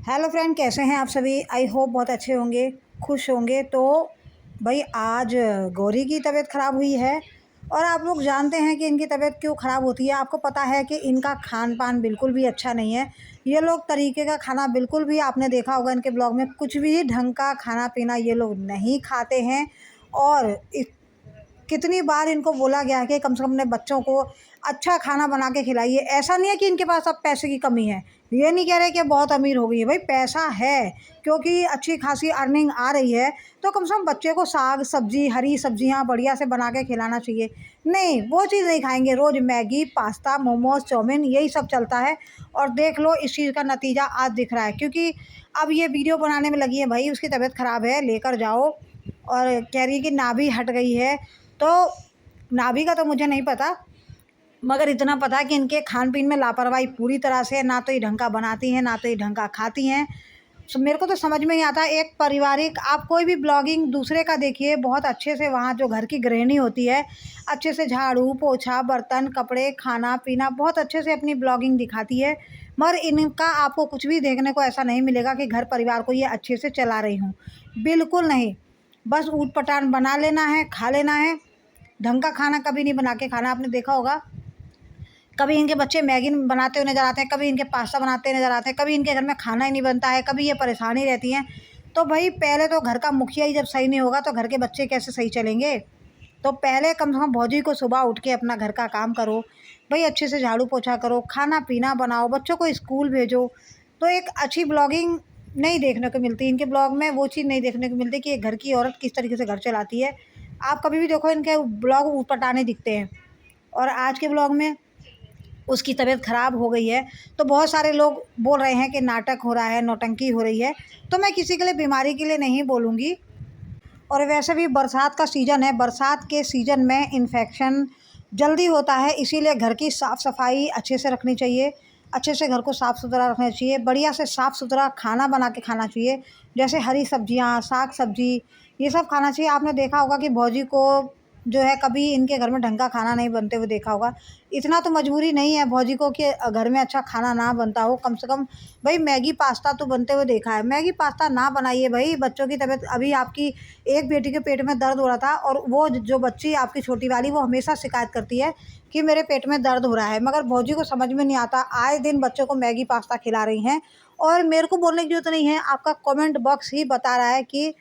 Hello friend, कैसे हैं आप सभी। आई होप बहुत अच्छे होंगे, खुश होंगे। तो भाई आज गौरी की तबीयत ख़राब हुई है और आप लोग जानते हैं कि इनकी तबीयत क्यों ख़राब होती है। आपको पता है कि इनका खान पान बिल्कुल भी अच्छा नहीं है। ये लोग तरीके का खाना बिल्कुल भी, आपने देखा होगा इनके ब्लॉग में, कुछ भी ढंग का खाना पीना ये लोग नहीं खाते हैं। और कितनी बार इनको बोला गया है कि कम से कम अपने बच्चों को अच्छा खाना बना के खिलाइए। ऐसा नहीं है कि इनके पास अब पैसे की कमी है, ये नहीं कह रहे कि बहुत अमीर हो गई है। भाई पैसा है, क्योंकि अच्छी खासी अर्निंग आ रही है, तो कम से कम बच्चे को साग सब्जी, हरी सब्जियां बढ़िया से बना के खिलाना चाहिए। नहीं, वो चीज़ नहीं खाएंगे। रोज़ मैगी, पास्ता, मोमोज, चाउमीन, यही सब चलता है। और देख लो इस चीज़ का नतीजा आज दिख रहा है, क्योंकि अब ये वीडियो बनाने में लगी है। भाई उसकी तबीयत ख़राब है, लेकर जाओ। और कह रही है कि नाभि हट गई है। तो नाभि का तो मुझे नहीं पता, मगर इतना पता है कि इनके खान पीन में लापरवाही पूरी तरह से है। ना तो ये ढंग का बनाती हैं, ना तो ये ढंग का खाती हैं। सो मेरे को तो समझ में नहीं आता। एक पारिवारिक, आप कोई भी ब्लॉगिंग दूसरे का देखिए, बहुत अच्छे से वहाँ जो घर की गृहिणी होती है, अच्छे से झाड़ू पोछा, बर्तन, कपड़े, खाना पीना बहुत अच्छे से अपनी ब्लॉगिंग दिखाती है। मगर इनका आपको कुछ भी देखने को ऐसा नहीं मिलेगा कि घर परिवार को ये अच्छे से चला रही हूँ। बिल्कुल नहीं, बस ऊट पटांग बना लेना है, खा लेना है। ढंग का खाना कभी नहीं बना के खाना। आपने देखा होगा, कभी इनके बच्चे मैगी बनाते हुए नज़र आते हैं, कभी इनके पास्ता बनाते हुए नज़र आते हैं, कभी इनके घर में खाना ही नहीं बनता है, कभी ये परेशानी रहती हैं। तो भाई पहले तो घर का मुखिया ही जब सही नहीं होगा तो घर के बच्चे कैसे सही चलेंगे। तो पहले कम से कम भौजी को सुबह उठ के अपना घर का काम करो। भाई अच्छे से झाड़ू पोछा करो, खाना पीना बनाओ, बच्चों को स्कूल भेजो। तो एक अच्छी ब्लॉगिंग नहीं देखने को मिलती इनके ब्लॉग में। वो चीज़ नहीं देखने को मिलती कि एक घर की औरत किस तरीके से घर चलाती है। आप कभी भी देखो इनके ब्लॉग ऊटपटांगे दिखते हैं। और आज के ब्लॉग में उसकी तबीयत ख़राब हो गई है, तो बहुत सारे लोग बोल रहे हैं कि नाटक हो रहा है, नौटंकी हो रही है। तो मैं किसी के लिए बीमारी के लिए नहीं बोलूँगी। और वैसे भी बरसात का सीज़न है, बरसात के सीज़न में इन्फेक्शन जल्दी होता है, इसीलिए घर की साफ़ सफाई अच्छे से रखनी चाहिए। अच्छे से घर को साफ़ सुथरा रखना चाहिए, बढ़िया से साफ़ सुथरा खाना बना के खाना चाहिए। जैसे हरी सब्जियाँ, साग सब्जी, ये सब खाना चाहिए। आपने देखा होगा कि भौजी को जो है, कभी इनके घर में ढंग का खाना नहीं बनते हुए देखा होगा। इतना तो मजबूरी नहीं है भौजी को कि घर में अच्छा खाना ना बनता हो। कम से कम भाई मैगी पास्ता तो बनते हुए देखा है। मैगी पास्ता ना बनाइए भाई। बच्चों की तबीयत, अभी आपकी एक बेटी के पेट में दर्द हो रहा था, और वो जो बच्ची आपकी छोटी वाली, वो हमेशा शिकायत करती है कि मेरे पेट में दर्द हो रहा है। मगर भौजी को समझ में नहीं आता, आए दिन बच्चों को मैगी पास्ता खिला रही हैं। और मेरे को बोलने की ज़रूरत नहीं है, आपका कमेंट बॉक्स ही बता रहा है कि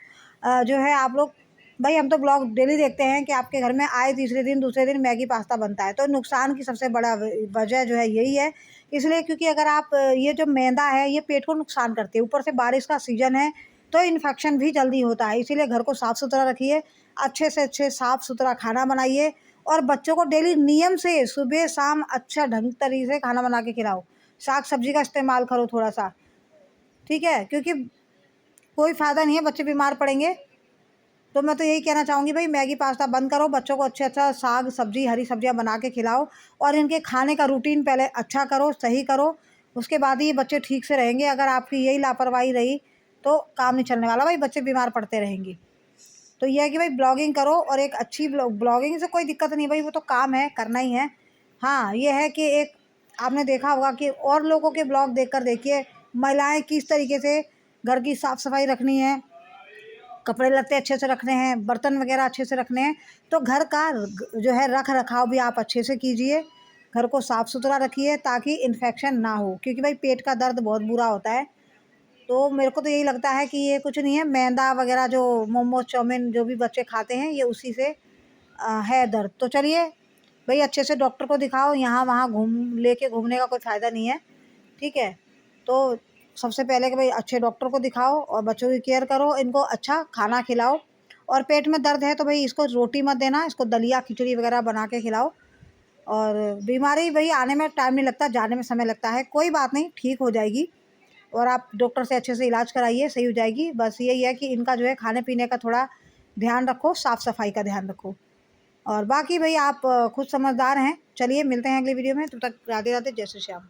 जो है आप लोग, भाई हम तो ब्लॉग डेली देखते हैं कि आपके घर में आए तीसरे दिन दूसरे दिन मैगी पास्ता बनता है। तो नुकसान की सबसे बड़ा वजह जो है यही है। इसलिए क्योंकि अगर आप ये जो मैदा है ये पेट को नुकसान करती है, ऊपर से बारिश का सीज़न है तो इन्फेक्शन भी जल्दी होता है। इसीलिए घर को साफ़ सुथरा रखिए, अच्छे से अच्छे साफ़ सुथरा खाना बनाइए, और बच्चों को डेली नियम से सुबह शाम अच्छा ढंग तरीके से खाना बना के खिलाओ। साग सब्जी का इस्तेमाल करो थोड़ा सा, ठीक है, क्योंकि कोई फ़ायदा नहीं है, बच्चे बीमार पड़ेंगे। तो मैं तो यही कहना चाहूँगी, भाई मैगी पास्ता बंद करो, बच्चों को अच्छा साग सब्जी, हरी सब्जियाँ बना के खिलाओ। और इनके खाने का रूटीन पहले अच्छा करो, सही करो, उसके बाद ही ये बच्चे ठीक से रहेंगे। अगर आपकी यही लापरवाही रही तो काम नहीं चलने वाला, भाई बच्चे बीमार पड़ते रहेंगे। तो ये है कि भाई ब्लॉगिंग करो, और एक अच्छी ब्लॉगिंग से कोई दिक्कत नहीं भाई, वो तो काम है, करना ही है। हाँ, ये है कि एक आपने देखा होगा कि और लोगों के ब्लॉग देखकर देखिए, महिलाएं किस तरीके से घर की साफ़ सफाई रखनी है, कपड़े लत्ते अच्छे से रखने हैं, बर्तन वगैरह अच्छे से रखने हैं। तो घर का जो है रख रखाव भी आप अच्छे से कीजिए, घर को साफ़ सुथरा रखिए ताकि इन्फेक्शन ना हो, क्योंकि भाई पेट का दर्द बहुत बुरा होता है। तो मेरे को तो यही लगता है कि ये कुछ नहीं है, मैदा वगैरह जो मोमोज चाउमीन जो भी बच्चे खाते हैं, ये उसी से है दर्द। तो चलिए भाई, अच्छे से डॉक्टर को दिखाओ, यहाँ वहाँ घूमने का कोई फ़ायदा नहीं है, ठीक है। तो सबसे पहले कि भाई अच्छे डॉक्टर को दिखाओ और बच्चों की केयर करो, इनको अच्छा खाना खिलाओ। और पेट में दर्द है तो भाई इसको रोटी मत देना, इसको दलिया खिचड़ी वगैरह बना के खिलाओ। और बीमारी भाई आने में टाइम नहीं लगता, जाने में समय लगता है, कोई बात नहीं, ठीक हो जाएगी। और आप डॉक्टर से अच्छे से इलाज कराइए, सही हो जाएगी। बस यही है कि इनका जो है खाने पीने का थोड़ा ध्यान रखो, साफ़ सफाई का ध्यान रखो। और बाकी भाई आप खुद समझदार हैं। चलिए मिलते हैं अगली वीडियो में, तब तक राधे राधे, जय श्री श्याम।